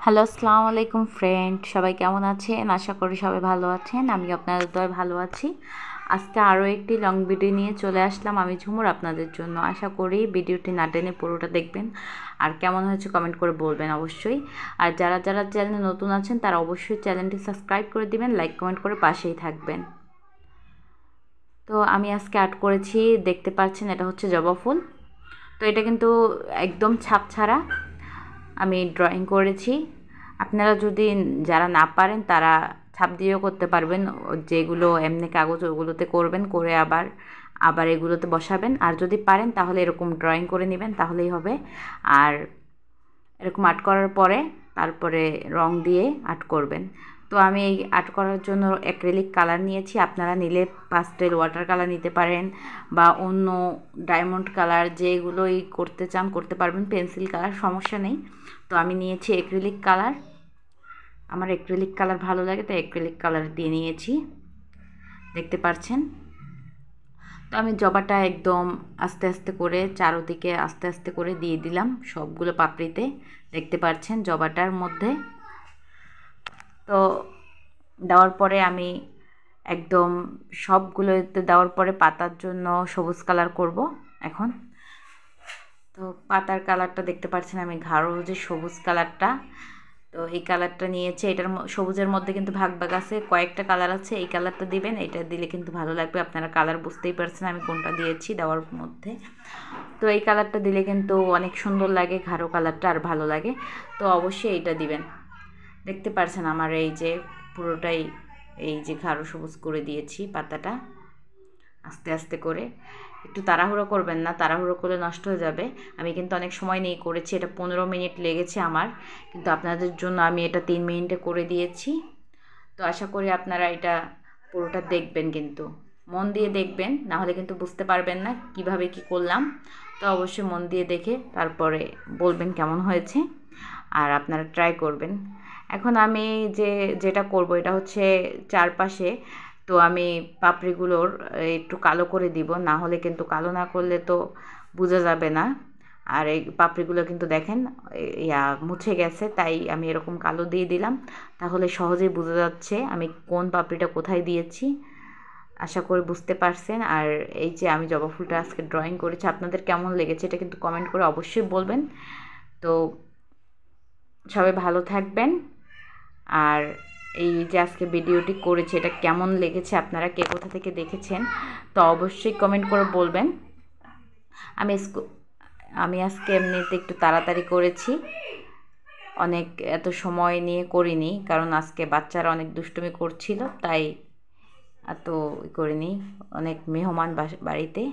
Hello, আসসালামু আলাইকুম friend. সবাই কেমন আছেন? আশা করি সবাই ভালো আছেন। আমি আপনাদের দয় ভালো আছি। আজকে আরও একটি লং ভিডিও নিয়ে চলে আসলাম আমি ঝুমুর আপনাদের জন্য। আশা করি ভিডিওটি না টেনে পুরোটা দেখবেন আর কেমন হয়েছে কমেন্ট করে বলবেন অবশ্যই। আর যারা যারা চ্যানেলে নতুন আছেন তারা অবশ্যই চ্যানেলটি সাবস্ক্রাইব করে দিবেন, লাইক কমেন্ট করে পাশেই থাকবেন। তো আমি আজকে আর্ট করেছি, দেখতে পাচ্ছেন এটা হচ্ছে জবা ফুল। তো এটা কিন্তু একদম ছাপ ছাড়া আমি ড্রয়িং করেছি। আপনারা যদি যারা না পারেন তারা ছাপ দিয়েও করতে পারবেন, যেগুলো এমনি কাগজ ওগুলোতে করবেন, করে আবার আবার এগুলোতে বসাবেন। আর যদি পারেন তাহলে এরকম ড্রয়িং করে নেবেন, তাহলেই হবে। আর এরকম আর্ট করার পরে তারপরে রং দিয়ে আর্ট করবেন। তো আমি এই আর্ট করার জন্য অ্যাক্রিলিক কালার নিয়েছি। আপনারা নিলে পাস্টেল ওয়াটার কালার নিতে পারেন বা অন্য ডায়মন্ড কালার, যেগুলোই করতে চান করতে পারবেন, পেন্সিল কালার সমস্যা নেই। তো আমি নিয়েছি অ্যাক্রিলিক কালার। আমার অ্যাক্রিলিক কালার ভালো লাগে তাই অ্যাক্রিলিক কালার দিয়ে নিয়েছি, দেখতে পাচ্ছেন। তো আমি জবাটা একদম আস্তে আস্তে করে চারোদিকে আস্তে আস্তে করে দিয়ে দিলাম সবগুলো পাপড়িতে, দেখতে পাচ্ছেন জবাটার মধ্যে। তো দেওয়ার পরে আমি একদম সবগুলোতে দেওয়ার পরে পাতার জন্য সবুজ কালার করব এখন। তো পাতার কালারটা দেখতে পাচ্ছেন আমি গাঢ় যে সবুজ কালারটা, তো এই কালারটা নিয়েছে। এটার সবুজের মধ্যে কিন্তু ভাগ ভাগ আছে, কয়েকটা কালার আছে। এই কালারটা দিবেন, এটা দিলে কিন্তু ভালো লাগবে। আপনারা কালার বুঝতেই পারছেন আমি কোনটা দিয়েছি দেওয়ার মধ্যে। তো এই কালারটা দিলে কিন্তু অনেক সুন্দর লাগে, গাঢ় কালারটা আর ভালো লাগে। তো অবশ্যই এইটা দিবেন। দেখতে পারছেন আমার এই যে পুরোটাই এই যে গাঢ় সবুজ করে দিয়েছি পাতাটা আস্তে আস্তে করে। একটু তাড়াহুড়ো করবেন না, তাড়াহুড়ো করলে নষ্ট হয়ে যাবে। আমি কিন্তু অনেক সময় নিয়ে করেছি, এটা 15 মিনিট লেগেছে আমার, কিন্তু আপনাদের জন্য আমি এটা 3 মিনিটে করে দিয়েছি। তো আশা করি আপনারা এটা পুরোটা দেখবেন, কিন্তু মন দিয়ে দেখবেন, না হলে কিন্তু বুঝতে পারবেন না কিভাবে কি করলাম। তো অবশ্যই মন দিয়ে দেখে তারপরে বলবেন কেমন হয়েছে, আর আপনারা ট্রাই করবেন। এখন আমি যেটা করব এটা হচ্ছে চারপাশে। তো আমি পাপড়িগুলোর একটু কালো করে দিব, না হলে কিন্তু কালো না করলে তো বোঝা যাবে না। আর এই পাপড়িগুলো কিন্তু দেখেন মুছে গেছে, তাই আমি এরকম কালো দিয়ে দিলাম, তাহলে সহজেই বোঝা যাচ্ছে আমি কোন পাপড়িটা কোথায় দিয়েছি। আশা করি বুঝতে পারছেন। আর এই যে আমি জবা ফুলটা আজকে ড্রয়িং করেছি, আপনাদের কেমন লেগেছে এটা কিন্তু কমেন্ট করে অবশ্যই বলবেন। তো সবাই ভালো থাকবেন। আর এই যে আজকে ভিডিওটি করেছি এটা কেমন লেগেছে, আপনারা কে কোথা থেকে দেখেছেন তো অবশ্যই কমেন্ট করে বলবেন। আমি আমি আজকে এমনিতে একটু তাড়াতাড়ি করেছি, অনেক এত সময় নিয়ে করিনি, কারণ আজকে বাচ্চারা অনেক দুষ্টুমি করছিল তাই এত করিনি, অনেক মেহমান বাড়িতে।